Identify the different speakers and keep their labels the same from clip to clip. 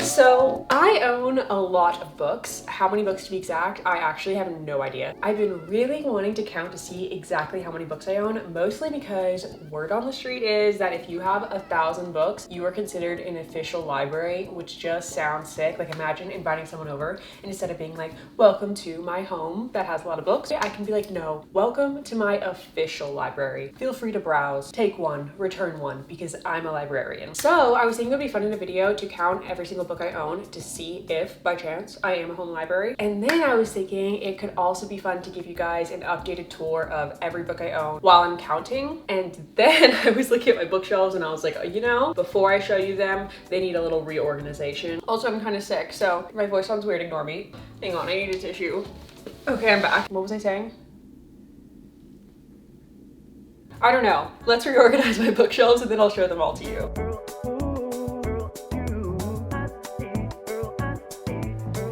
Speaker 1: So I own a lot of books. How many books to be exact, I actually have no idea. I've been really wanting to count to see exactly how many books I own, mostly because word on the street is that if you have 1,000 books, you are considered an official library, which just sounds sick. Like, imagine inviting someone over and instead of being like, welcome to my home that has a lot of books, I can be like, no, welcome to my official library. Feel free to browse, take one, return one, because I'm a librarian. So I was thinking it would be fun in a video to count every single book I own to see if by chance I am a home library. And then I was thinking it could also be fun to give you guys an updated tour of every book I own while I'm counting. And then I was looking at my bookshelves and I was like, you know, before I show you them, they need a little reorganization. Also, I'm kind of sick, so if my voice sounds weird, ignore me. Hang on, I need a tissue. Okay, I'm back. What was I saying? I don't know. Let's reorganize my bookshelves and then I'll show them all to you.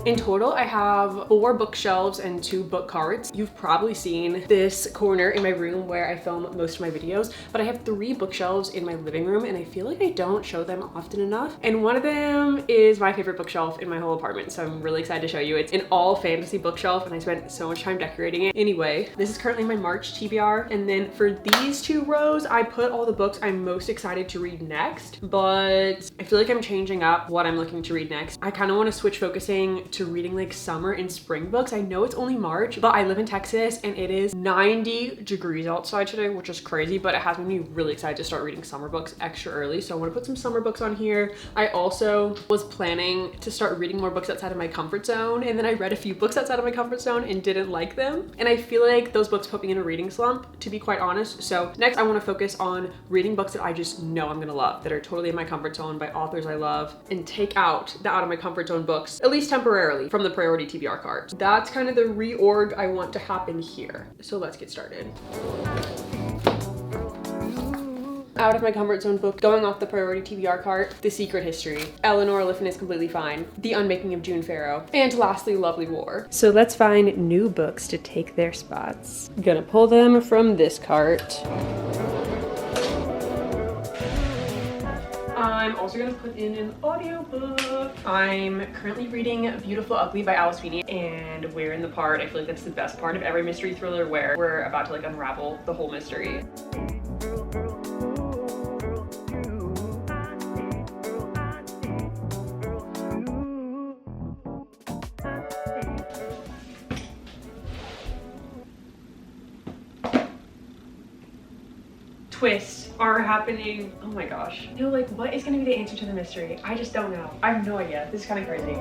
Speaker 1: In total, I have 4 bookshelves and 2 book carts. You've probably seen this corner in my room where I film most of my videos, but I have 3 bookshelves in my living room and I feel like I don't show them often enough. And one of them is my favorite bookshelf in my whole apartment, so I'm really excited to show you. It's an all fantasy bookshelf and I spent so much time decorating it. Anyway, this is currently my March TBR. And then for these 2 rows, I put all the books I'm most excited to read next, but I feel like I'm changing up what I'm looking to read next. I kind of want to switch focusing to reading like summer and spring books. I know it's only March, but I live in Texas and it is 90 degrees outside today, which is crazy, but it has made me really excited to start reading summer books extra early. So I want to put some summer books on here. I also was planning to start reading more books outside of my comfort zone, and then I read a few books outside of my comfort zone and didn't like them. And I feel like those books put me in a reading slump, to be quite honest. So next I want to focus on reading books that I just know I'm gonna love, that are totally in my comfort zone by authors I love, and take out the out of my comfort zone books, at least temporarily, from the priority TBR cart. That's kind of the reorg I want to happen here. So let's get started. Out of my comfort zone book, going off the priority TBR cart, The Secret History, Eleanor Oliphant is Completely Fine, The Unmaking of June Farrow, and lastly, Lovely War. So let's find new books to take their spots. I'm gonna pull them from this cart. I'm also gonna put in an audiobook. I'm currently reading Beautiful Ugly by Alice Feeney, and we're in the part, I feel like that's the best part of every mystery thriller, where we're about to like unravel the whole mystery. Twists are happening. Oh my gosh. You know, like, what is gonna be the answer to the mystery? I just don't know. I have no idea. This is kind of crazy.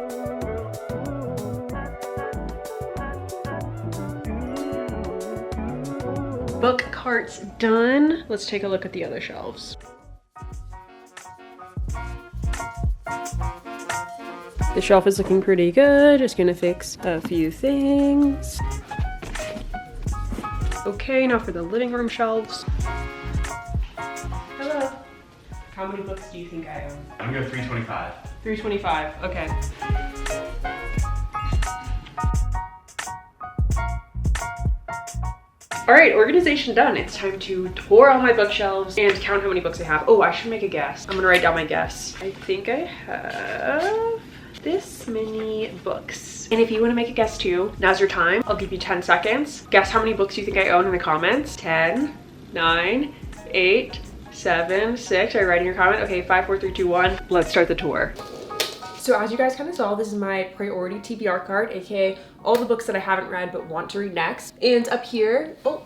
Speaker 1: Book cart's done. Let's take a look at the other shelves. The shelf is looking pretty good. Just gonna fix a few things. Okay, now for the living room shelves. Hello. How many books do you think I own?
Speaker 2: I'm gonna go 325.
Speaker 1: 325, okay. All right, organization done. It's time to tour all my bookshelves and count how many books I have. Oh, I should make a guess. I'm gonna write down my guess. I think I have this many books. And if you wanna make a guess too, now's your time. I'll give you 10 seconds. Guess how many books you think I own in the comments. 10, 9, 8, 7, 6. Are you writing your comment? Okay, 5, 4, 3, 2, 1. Let's start the tour. So as you guys kind of saw, this is my priority TBR card, aka all the books that I haven't read but want to read next. And up here, oh,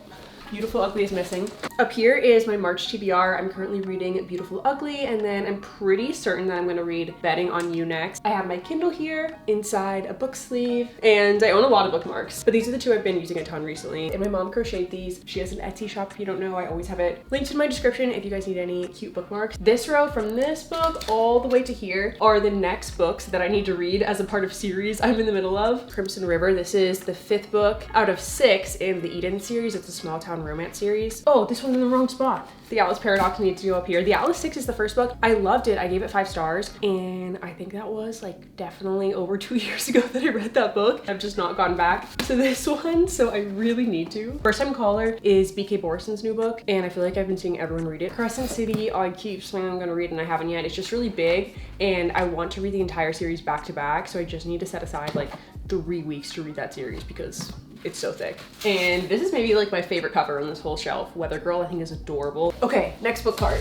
Speaker 1: Beautiful Ugly is missing. Up here is my March TBR. I'm currently reading Beautiful Ugly, and then I'm pretty certain that I'm gonna read Betting on You next. I have my Kindle here, inside a book sleeve, and I own a lot of bookmarks, but these are the 2 I've been using a ton recently. And my mom crocheted these. She has an Etsy shop if you don't know. I always have it linked in my description if you guys need any cute bookmarks. This row from this book all the way to here are the next books that I need to read as a part of series I'm in the middle of. Crimson River, this is the 5th book out of 6 in the Eden series. It's a small town on romance series. Oh, this one's in the wrong spot. The Atlas Paradox needs to go up here. The Atlas 6 is the first book. I loved it. I gave it 5 stars, and I think that was like definitely over 2 years ago that I read that book. I've just not gone back to this one, so I really need to. First Time Caller is B.K. Borison's new book, and I feel like I've been seeing everyone read it. Crescent City, I keep saying I'm gonna read and I haven't yet. It's just really big, and I want to read the entire series back to back, so I just need to set aside like 3 weeks to read that series because it's so thick. And this is maybe like my favorite cover on this whole shelf. Weather Girl I think is adorable. Okay, next book card.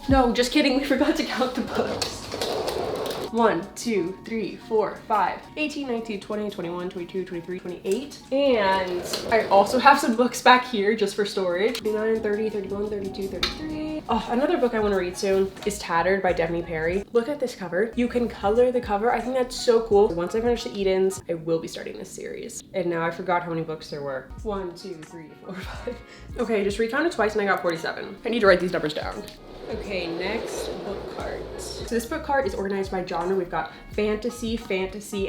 Speaker 1: No, just kidding, we forgot to count the books. 1, 2, 3, 4, 5, 18, 19, 20, 21, 22, 23, 28. And I also have some books back here just for storage. 29, 30, 31, 32, 33. Oh, another book I want to read soon is Tattered by Devney Perry. Look at this cover. You can color the cover. I think that's so cool. Once I finish the Edens, I will be starting this series. And now I forgot how many books there were. 1, 2, 3, 4, 5. Okay, just recounted twice and I got 47. I need to write these numbers down. Okay, next book card. So this book card is organized by genre. We've got fantasy,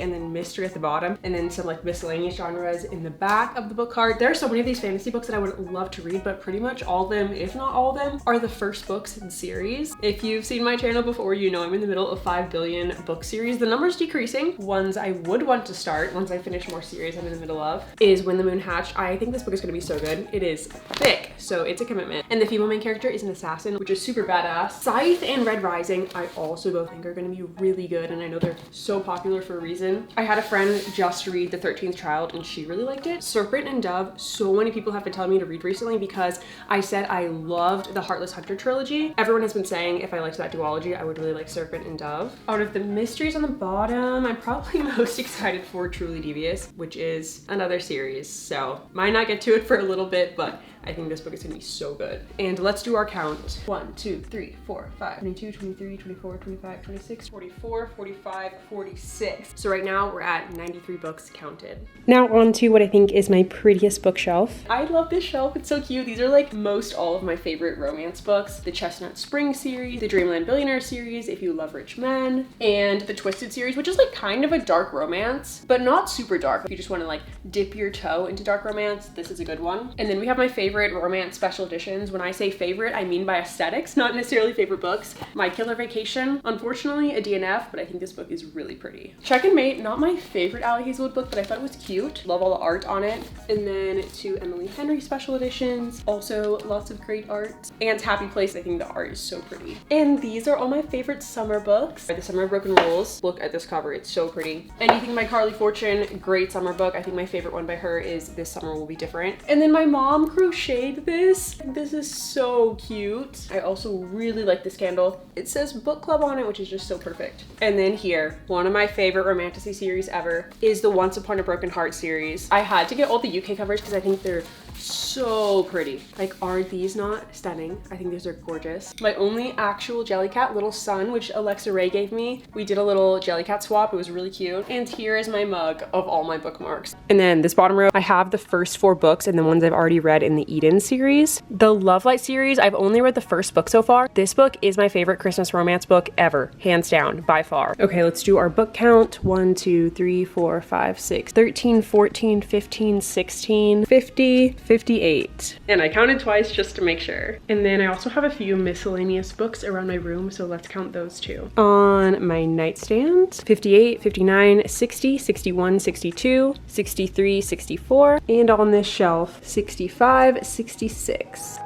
Speaker 1: and then mystery at the bottom, and then some like miscellaneous genres in the back of the book card. There are so many of these fantasy books that I would love to read, but pretty much all of them, if not all of them, are the first books in series. If you've seen my channel before, you know I'm in the middle of 5 billion book series. The number's decreasing. Ones I would want to start, once I finish more series I'm in the middle of, is When the Moon Hatched. I think this book is gonna be so good. It is thick, so it's a commitment. And the female main character is an assassin, which is super badass. Scythe and Red Rising, I also both think are gonna be really good, and I know they're so popular for a reason. I had a friend just read The 13th Child and she really liked it. Serpent and Dove, so many people have been telling me to read recently because I said I loved the Heartless Hunter trilogy. Everyone has been saying if I liked that duology, I would really like Serpent and Dove. Out of the mysteries on the bottom, I'm probably most excited for Truly Devious, which is another series. So might not get to it for a little bit, but I think this book is gonna be so good. And let's do our count. 1, 2, 3, 4, 5, 22, 23, 24, 25, 26, 44, 45, 46. So right now we're at 93 books counted. Now on to what I think is my prettiest bookshelf. I love this shelf, it's so cute. These are like most all of my favorite romance books. The Chestnut Spring series, the Dreamland Billionaire series, If You Love Rich Men, and the Twisted series, which is like kind of a dark romance, but not super dark. If you just wanna like dip your toe into dark romance, this is a good one. And then we have my favorite romance special editions. When I say favorite, I mean by aesthetics, not necessarily favorite books. My Killer Vacation, unfortunately a DNF, but I think this book is really pretty. Check and Mate, not my favorite Ali Hazelwood book, but I thought it was cute. Love all the art on it. And then 2 Emily Henry special editions, also lots of great art. And Happy Place, I think the art is so pretty. And these are all my favorite summer books. The Summer of Broken Rules, look at this cover, it's so pretty. Anything by Carly Fortune, great summer book. I think my favorite one by her is This Summer Will Be Different. And then my mom crocheted this. This is so cute. I also really like this candle. It says book club on it, which is just so perfect. And then here, one of my favorite romantasy series ever is the Once Upon a Broken Heart series. I had to get all the UK covers because I think they're so pretty. Like, aren't these not stunning? I think these are gorgeous. My only actual Jellycat, Little Sun, which Alexa Ray gave me. We did a little Jellycat swap. It was really cute. And here is my mug of all my bookmarks. And then this bottom row, I have the first 4 books and the ones I've already read in the Eden series. The Love Light series, I've only read the first book so far. This book is my favorite Christmas romance book ever, hands down, by far. Okay, let's do our book count. 1, 2, 3, 4, 5, 6, 13, 14, 15, 16, 50, 58. And I counted twice just to make sure. And then I also have a few miscellaneous books around my room, so let's count those too. On my nightstand, 58, 59, 60, 61, 62, 63, 64, and on this shelf, 65, 66.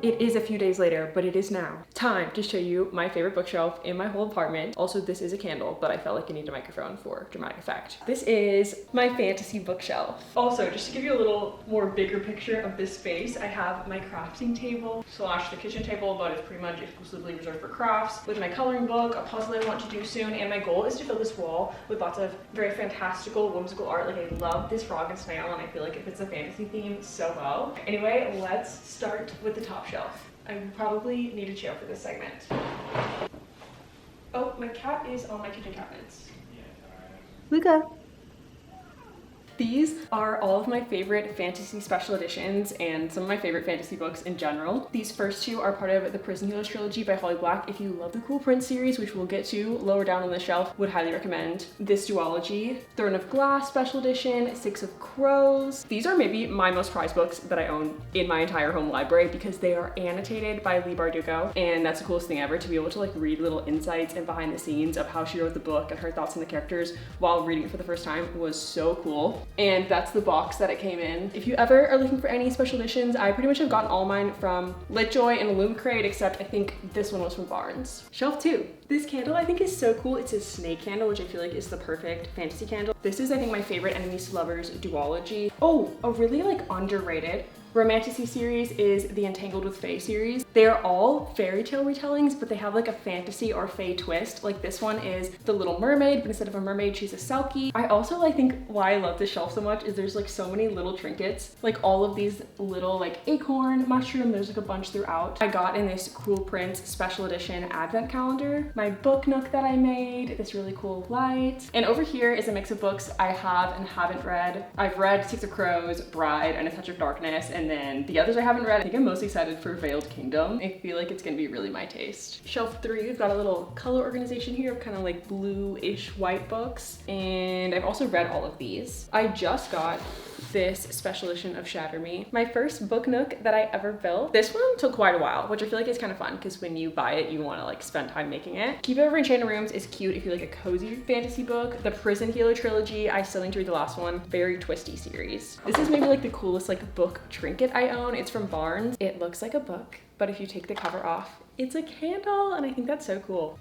Speaker 1: It is a few days later, but it is now time to show you my favorite bookshelf in my whole apartment. Also, this is a candle, but I felt like I need a microphone for dramatic effect. This is my fantasy bookshelf. Also, just to give you a little more bigger picture of this space, I have my crafting table / the kitchen table, but it's pretty much exclusively reserved for crafts, with my coloring book, a puzzle I want to do soon, and my goal is to fill this wall with lots of very fantastical, whimsical art. Like, I love this frog and snail, and I feel like it fits a fantasy theme so well. Anyway, let's start with the top shelf. I probably need a chair for this segment. Oh, my cat is on my kitchen cabinets. Luca. These are all of my favorite fantasy special editions and some of my favorite fantasy books in general. These first two are part of the Prison Healers trilogy by Holly Black. If you love the Cool Prince series, which we'll get to lower down on the shelf, would highly recommend this duology. Throne of Glass special edition, Six of Crows. These are maybe my most prized books that I own in my entire home library because they are annotated by Leigh Bardugo, and that's the coolest thing ever, to be able to like read little insights and behind the scenes of how she wrote the book and her thoughts on the characters while reading it for the first time was so cool. And that's the box that it came in. If you ever are looking for any special editions, I pretty much have gotten all mine from LitJoy and Illumicrate, except I think this one was from Barnes. Shelf 2. This candle I think is so cool. It's a snake candle, which I feel like is the perfect fantasy candle. This is I think my favorite Enemies to Lovers duology. Oh, a really like underrated romantasy series is the Entangled with Fae series. They're all fairy tale retellings, but they have like a fantasy or fae twist. Like this one is the Little Mermaid, but instead of a mermaid, she's a selkie. I also I think why I love this shelf so much is there's like so many little trinkets, like all of these little like acorn, mushroom, there's like a bunch throughout. I got in this Cool Prince special edition advent calendar, my book nook that I made, this really cool light. And over here is a mix of books I have and haven't read. I've read Six of Crows, Bride, and A Touch of Darkness, and then the others I haven't read. I think I'm most excited for Veiled Kingdom. I feel like it's gonna be really my taste. Shelf 3, we've got a little color organization here of kind of like blue-ish white books. And I've also read all of these. I just got this special edition of Shatter Me. My first book nook that I ever built. This one took quite a while, which I feel like is kind of fun because when you buy it, you want to like spend time making it. Keep It Over Enchanted Rooms is cute if you like a cozy fantasy book. The Prison Healer trilogy, I still need to read the last one. Very twisty series. This is maybe like the coolest like book trinket I own. It's from Barnes. It looks like a book, but if you take the cover off, it's a candle, and I think that's so cool.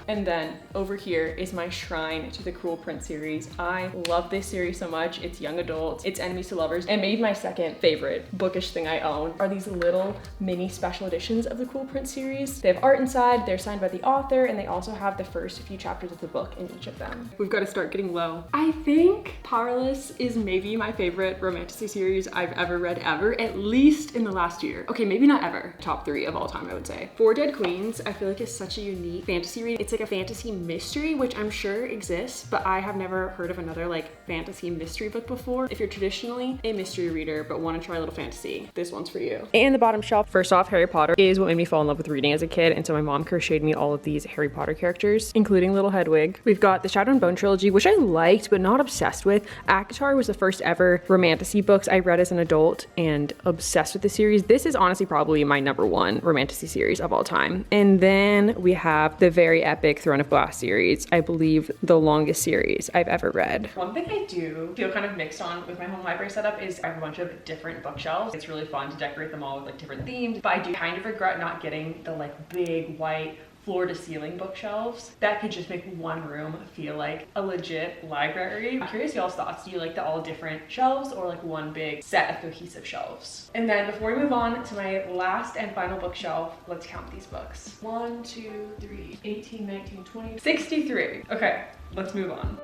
Speaker 1: And then over here is my shrine to the Cruel Prince series. I love this series so much. It's young adults, it's enemies to lovers, and maybe my second favorite bookish thing I own are these little mini special editions of the Cruel Prince series. They have art inside, they're signed by the author, and they also have the first few chapters of the book in each of them. We've got to start getting low. I think Powerless is maybe my favorite romantasy series I've ever read ever, at least in the last year. Okay, maybe not ever. Top 3 of all time, I would say. Four Dead Queens, I feel like is such a unique fantasy read. It's like a fantasy mystery, which I'm sure exists, but I have never heard of another like fantasy mystery book before. If you're traditionally a mystery reader but want to try a little fantasy, this one's for you. And the bottom shelf, first off, Harry Potter is what made me fall in love with reading as a kid, and so my mom crocheted me all of these Harry Potter characters, including little Hedwig. We've got the Shadow and Bone trilogy, which I liked but not obsessed with. ACOTAR was the first ever romantasy books I read as an adult and obsessed with the series. This is honestly probably my #1 romantasy series of all time. And then we have the very epic Throne of Glass series, I believe the longest series I've ever read. One thing I do feel kind of mixed on with my home library setup is I have a bunch of different bookshelves. It's really fun to decorate them all with like different themes, but I do kind of regret not getting the like big white floor to ceiling bookshelves that could just make one room feel like a legit library. I'm curious y'all's thoughts. Do you like the all different shelves or like one big set of cohesive shelves? And then before we move on to my last and final bookshelf, let's count these books. 1, 2, 3, 18, 19, 20, 63. Okay, let's move on.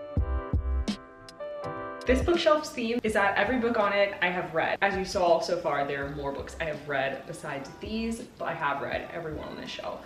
Speaker 1: This bookshelf's theme is that every book on it I have read. As you saw so far, there are more books I have read besides these, but I have read every one on this shelf.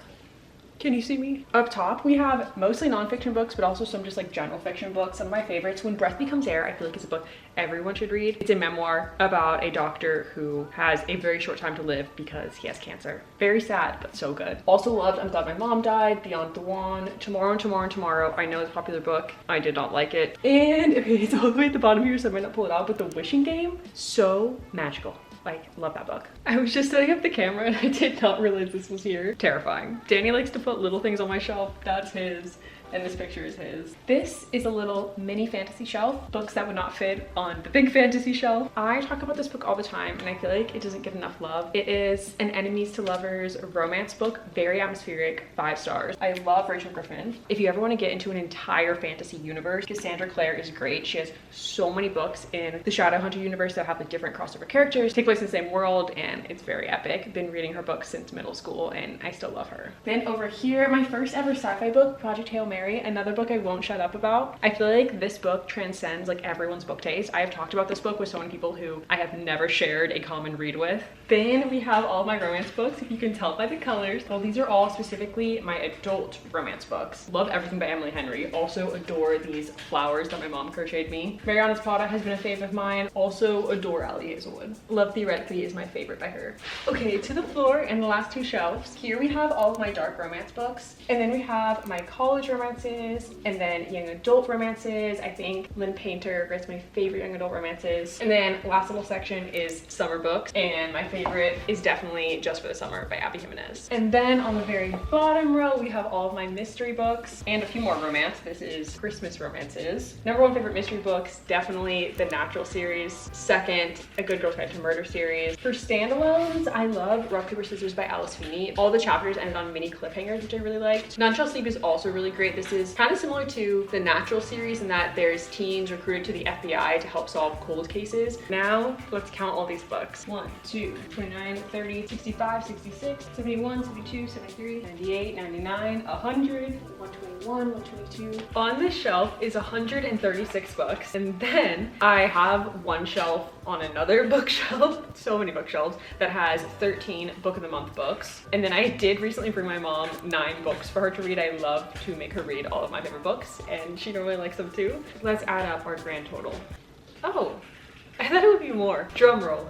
Speaker 1: Can you see me? Up top, we have mostly nonfiction books, but also some just like general fiction books. Some of my favorites, When Breath Becomes Air, I feel like it's a book everyone should read. It's a memoir about a doctor who has a very short time to live because he has cancer. Very sad, but so good. Also loved I'm Glad My Mom Died, Beyond the Wand, Tomorrow and Tomorrow and Tomorrow. I know it's a popular book. I did not like it. And okay, it's all the way at the bottom here, so I might not pull it out, but The Wishing Game, so magical. Like, love that book. I was just setting up the camera and I did not realize this was here. Terrifying. Danny likes to put little things on my shelf. That's his. And this picture is his. This is a little mini fantasy shelf, books that would not fit on the big fantasy shelf. I talk about this book all the time and I feel like it doesn't get enough love. It is an enemies to lovers romance book, very atmospheric, 5 stars. I love Rachel Griffin. If you ever want to get into an entire fantasy universe, Cassandra Clare is great. She has so many books in the Shadowhunter universe that have like different crossover characters, take place in the same world, and it's very epic. Been reading her books since middle school and I still love her. Then over here, my first ever sci-fi book, Project Hail Mary. Henry, another book I won't shut up about. I feel like this book transcends like everyone's book taste. I have talked about this book with so many people who I have never shared a common read with. Then we have all my romance books, if you can tell by the colors. Well, these are all specifically my adult romance books. Love everything by Emily Henry. Also adore these flowers that my mom crocheted me. Mariana's Prada has been a fave of mine. Also adore Ali Hazelwood. Love Theoretically is my favorite by her. Okay, to the floor and the last two shelves. Here we have all of my dark romance books. And then we have my college romances and then young adult romances. I think Lynn Painter writes my favorite young adult romances. And then last little section is summer books. And my favorite is definitely Just for the Summer by Abby Jimenez. And then on the very bottom row, we have all of my mystery books and a few more romance. This is Christmas romances. Number one favorite mystery books, definitely the Natural series. Second, A Good Girl's Guide to Murder series. For standalones, I love Rock, Paper, Scissors by Alice Feeney. All the chapters ended on mini cliffhangers, which I really liked. None Shall Sleep is also really great. This is kind of similar to the Natural series in that there's teens recruited to the FBI to help solve cold cases. Now, let's count all these books. 1, 2, 29, 30, 65, 66, 71, 72, 73, 98, 99, 100, 121, 122. On this shelf is 136 books. And then I have one shelf on another bookshelf, so many bookshelves, that has 13 book of the month books. And then I did recently bring my mom 9 books for her to read. I love to make her read all of my favorite books, and she normally likes them too. Let's add up our grand total. Oh, I thought it would be more. Drum roll.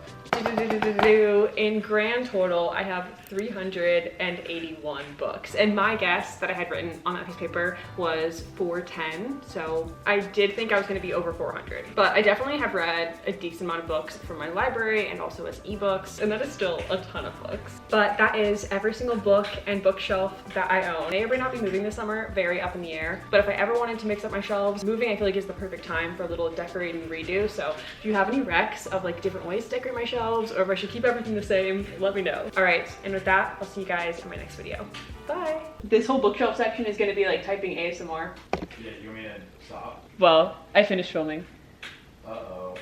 Speaker 1: In grand total, I have 381 books. And my guess that I had written on that piece of paper was 410. So I did think I was going to be over 400. But I definitely have read a decent amount of books from my library and also as ebooks. And that is still a ton of books. But that is every single book and bookshelf that I own. I may or may not be moving this summer, very up in the air. But if I ever wanted to mix up my shelves, moving I feel like is the perfect time for a little decorating redo. So if you have any recs of like different ways to decorate my shelves, or if I should keep everything the same, let me know. All right, and with that, I'll see you guys in my next video. Bye. This whole bookshelf section is gonna be like typing ASMR.
Speaker 2: Yeah, you want me to stop?
Speaker 1: Well, I finished filming.
Speaker 2: Uh-oh.